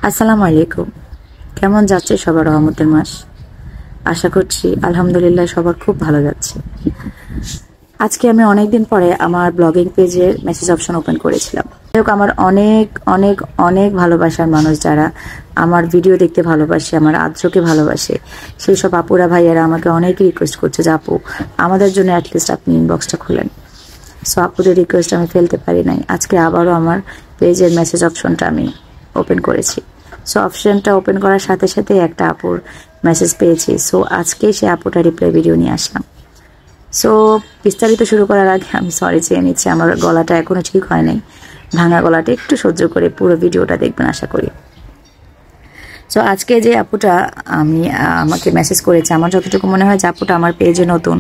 আসসালামু আলাইকুম। কেমন যাচ্ছে সবার রহমতের মাস? আশা করছি আলহামদুলিল্লাহ সবার খুব ভালো যাচ্ছে। আজকে আমি অনেকদিন পরে আমার ব্লগিং পেজের মেসেজ অপশন ওপেন করেছিলাম। আমার অনেক অনেক অনেক ভালোবাসার মানুষ যারা আমার ভিডিও দেখতে ভালোবাসে, আমার আদ্রকে ভালোবাসে, সেই সব আপুরা ভাইয়েরা আমাকে অনেক রিকোয়েস্ট করছে যে আপু আমাদের জন্য অ্যাটলিস্ট আপনি ইনবক্সটা খুলেন। সো আপুদের রিকোয়েস্ট আমি ফেলতে পারি নাই। আজকে আবারও আমার পেজের মেসেজ অপশনটা আমি ওপেন করেছি। সো অপশনটা ওপেন করার সাথে সাথে একটা আপুর মেসেজ পেয়েছি। সো আজকে সে আপুটা রিপ্লাই ভিডিও নিয়ে আসলাম। সো বিস্তারিত শুরু করার আগে আমি সরি চেয়ে নিচ্ছি, আমার গলাটা এখনো ঠিক হয় নাই। ভাঙা গলাটা একটু সহ্য করে পুরো ভিডিওটা দেখবেন আশা করি। সো আজকে যে আপুটা আমাকে মেসেজ করেছে, আমার যতটুকু মনে হয় যে আপুটা আমার পেজে নতুন,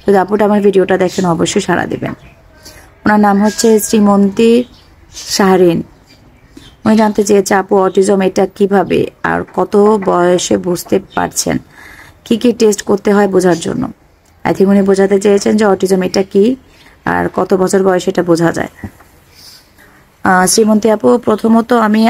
যদি আপুটা আমার ভিডিওটা দেখেন অবশ্যই সাড়া দিবেন। ওনার নাম হচ্ছে শ্রীমন্তী শাহরিন। উনি জানতে চেয়েছে আপু অটিজম এটা কিভাবে আর কত বয়সে বুঝতে পারছেন, কি কি টেস্ট করতে হয় বোঝার জন্য। আই থিঙ্ক উনি বোঝাতে চেয়েছেন যে অটিজম এটা কি আর কত বছর বয়সে এটা বোঝা যায়। শ্রীমন্তী আপু, প্রথমত আমি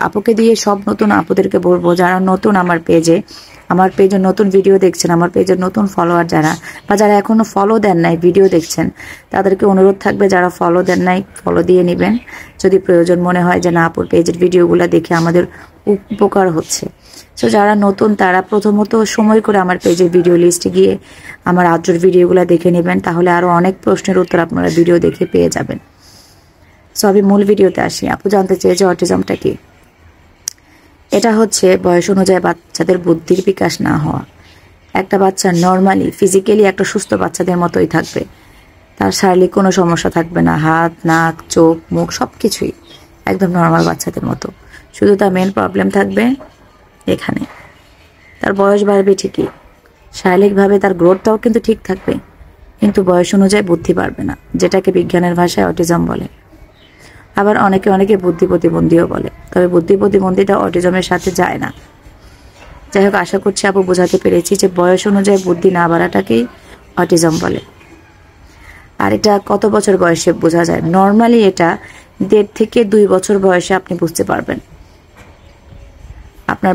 আপুকে দিয়ে সব নতুন আপুদেরকে বলবো যারা নতুন আমার পেজে নতুন ভিডিও দেখছেন, আমার পেজের নতুন ফলোয়ার যারা, বা যারা এখনো ফলো দেন নাই ভিডিও দেখছেন, তাদেরকে অনুরোধ থাকবে যারা ফলো দেন নাই ফলো দিয়ে নেবেন যদি প্রয়োজন মনে হয় যে না আপুর পেজের ভিডিওগুলো দেখে আমাদের উপকার হচ্ছে। সো যারা নতুন তারা প্রথমত সময় করে আমার পেজের ভিডিও লিস্টে গিয়ে আমার আদ্রর ভিডিওগুলো দেখে নেবেন, তাহলে আরো অনেক প্রশ্নের উত্তর আপনারা ভিডিও দেখে পেয়ে যাবেন। সো আমি মূল ভিডিওতে আসি। আপু জানতে চেয়েছে অটিজমটা কি। এটা হচ্ছে বয়স অনুযায়ী বাচ্চাদের বুদ্ধির বিকাশ না হওয়া। একটা বাচ্চা নর্মালি ফিজিক্যালি একটা সুস্থ বাচ্চাদের মতোই থাকবে, তার শারীরিক কোনো সমস্যা থাকবে না, হাত নাক চোখ মুখ সবকিছুই একদম নর্মাল বাচ্চাদের মতো। শুধু তার মেন প্রবলেম থাকবে এখানে, তার বয়স বাড়বে ঠিকই, শারীরিকভাবে তার গ্রোথটাও কিন্তু ঠিক থাকবে, কিন্তু বয়স অনুযায়ী বুদ্ধি বাড়বে না, যেটাকে বিজ্ঞানের ভাষায় অটিজম বলে। আবার অনেকে বুদ্ধি প্রতিবন্ধীও বলে, তবে বুদ্ধি প্রতিবন্ধীটা অটিজমের সাথে যায় না। যাই হোক, আশা করছি আপু বোঝাতে পেরেছি যে বয়স অনুযায়ী বুদ্ধি না বাড়াটাকেই অটিজম বলে। আর এটা কত বছর বয়সে বোঝা যায়? নর্মালি এটা 1.5 থেকে 2 বছর বয়সে আপনি বুঝতে পারবেন আপনার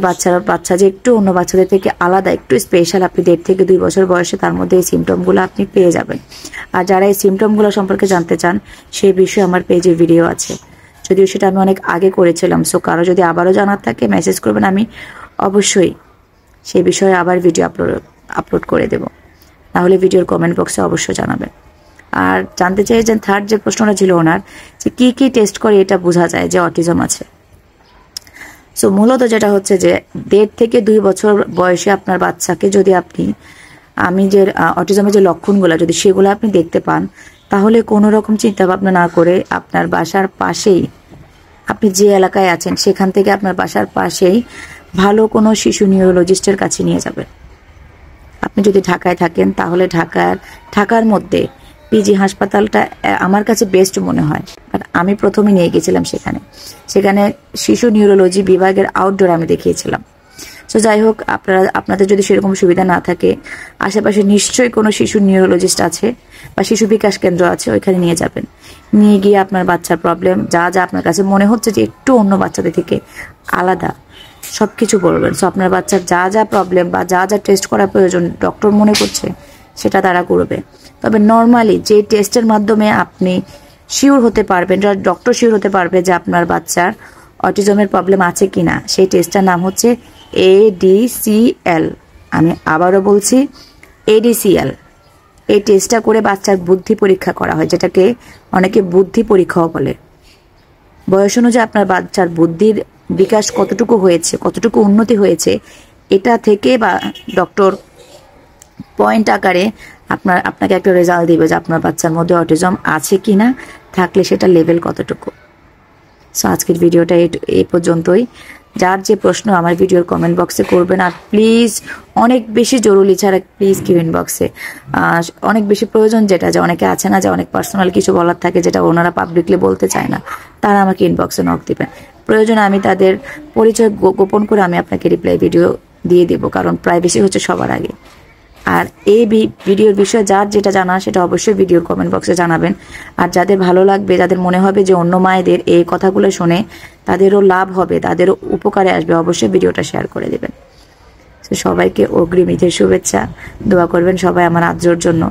বাচ্চা যে একটু অন্য বাচ্চাদের থেকে আলাদা, একটু স্পেশাল, আপনি 1.5 থেকে 2 বছর বয়সে তার মধ্যে এই সিমটমগুলো আপনি পেয়ে যাবেন। আর যারা এই সিমটমগুলো সম্পর্কে জানতে চান সেই বিষয়ে আমার পেজে ভিডিও আছে, যদিও সেটা আমি অনেক আগে করেছিলাম। সো কারো যদি আবারও জানার থাকে মেসেজ করবেন, আমি অবশ্যই সেই বিষয়ে আবার ভিডিও আপলোড করে দেব, তাহলে ভিডিওর কমেন্ট বক্সে অবশ্যই জানাবেন। আর জানতে চেয়েছেন থার্ড যে প্রশ্নটা ছিল ওনার, যে কি কি টেস্ট করে এটা বোঝা যায় যে অটিজম আছে। সো মূলত যেটা হচ্ছে যে 1.5 থেকে 2 বছর বয়সে আপনার বাচ্চাকে যদি আমি যে অটিজমের যে লক্ষণগুলো যদি সেগুলো আপনি দেখতে পান, তাহলে কোনো রকম চিন্তা ভাবনা না করে আপনার বাসার পাশেই, আপনি যে এলাকায় আছেন সেখান থেকে আপনার বাসার পাশেই ভালো কোনো শিশু নিউরোলজিস্টের কাছে নিয়ে যাবেন। আপনি যদি ঢাকায় থাকেন তাহলে ঢাকার মধ্যে পিজি হাসপাতালটা আমার কাছে বেস্ট মনে হয়, কারণ আমি প্রথমে নিয়ে গেছিলাম সেখানে শিশু নিউরোলজি বিভাগের আউটডোর আমি দেখিয়েছিলাম। সো যাই হোক, আপনাদের যদি সেরকম সুবিধা না থাকে, আশেপাশে নিশ্চয়ই কোনো শিশু নিউরোলজিস্ট আছে বা শিশু বিকাশ কেন্দ্র আছে, ওইখানে নিয়ে যাবেন। নিয়ে গিয়ে আপনার বাচ্চার প্রবলেম যা যা আপনার কাছে মনে হচ্ছে যে একটু অন্য বাচ্চাদের থেকে আলাদা, সবকিছু বলবেন। সো আপনার বাচ্চার যা যা প্রবলেম বা যা যা টেস্ট করা প্রয়োজন ডক্টর মনে করছে সেটা তারা করবে। তবে নর্মালি যে টেস্টের মাধ্যমে আপনি শিওর হতে পারবেন, ডক্টর শিওর হতে পারবে যে আপনার বাচ্চার অটিজমের প্রবলেম আছে কিনা, সেই টেস্টটার নাম হচ্ছে ADCL। আমি আবারও বলছি ADCL। এই টেস্টটা করে বাচ্চার বুদ্ধি পরীক্ষা করা হয়, যেটাকে অনেকে বুদ্ধি পরীক্ষাও বলে। বয়স অনুযায়ী আপনার বাচ্চার বুদ্ধির বিকাশ কতটুকু হয়েছে, কতটুকু উন্নতি হয়েছে, এটা থেকে বা ডক্টর পয়েন্ট আকারে আপনাকে একটা রেজাল্ট দিবে যে আপনার বাচ্চার মধ্যে অটিজম আছে কিনা, থাকলে সেটা লেভেল কতটুকু। সো আজকের ভিডিওটা এই পর্যন্তই। যার যে প্রশ্ন আমার ভিডিওর কমেন্ট বক্সে করবেন, আর প্লিজ অনেক বেশি জরুরি ছাড়া প্লিজ কিউএন বক্সে, অনেক বেশি প্রয়োজন যেটা, যে অনেকে আছে না যে অনেক পার্সোনাল কিছু বলার থাকে যেটা ওনারা পাবলিকলি বলতে চায় না, তারা আমাকে ইনবক্সে নক দিবেন। প্রয়োজন আমি তাদের পরিচয় গোপন করে আমি আপনাকে রিপ্লাই ভিডিও দিয়ে দিব, কারণ প্রাইভেসি হচ্ছে সবার আগে। আর এই ভিডিওর বিষয়ে যার যেটা জানা সেটা অবশ্যই ভিডিওর কমেন্ট বক্সে জানাবেন। আর যাদের ভালো লাগবে, যাদের মনে হবে যে অন্য মায়েদের এই কথাগুলো শুনে তাদেরও লাভ হবে, তাদেরও উপকারে আসবে, অবশ্যই ভিডিওটা শেয়ার করে দেবেন। তো সবাইকে অগ্রিম ঈদের শুভেচ্ছা। দোয়া করবেন সবাই আমার আর্যর জন্য,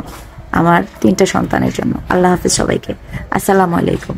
আমার 3টা সন্তানের জন্য। আল্লাহ হাফেজ সবাইকে। আসসালামু আলাইকুম।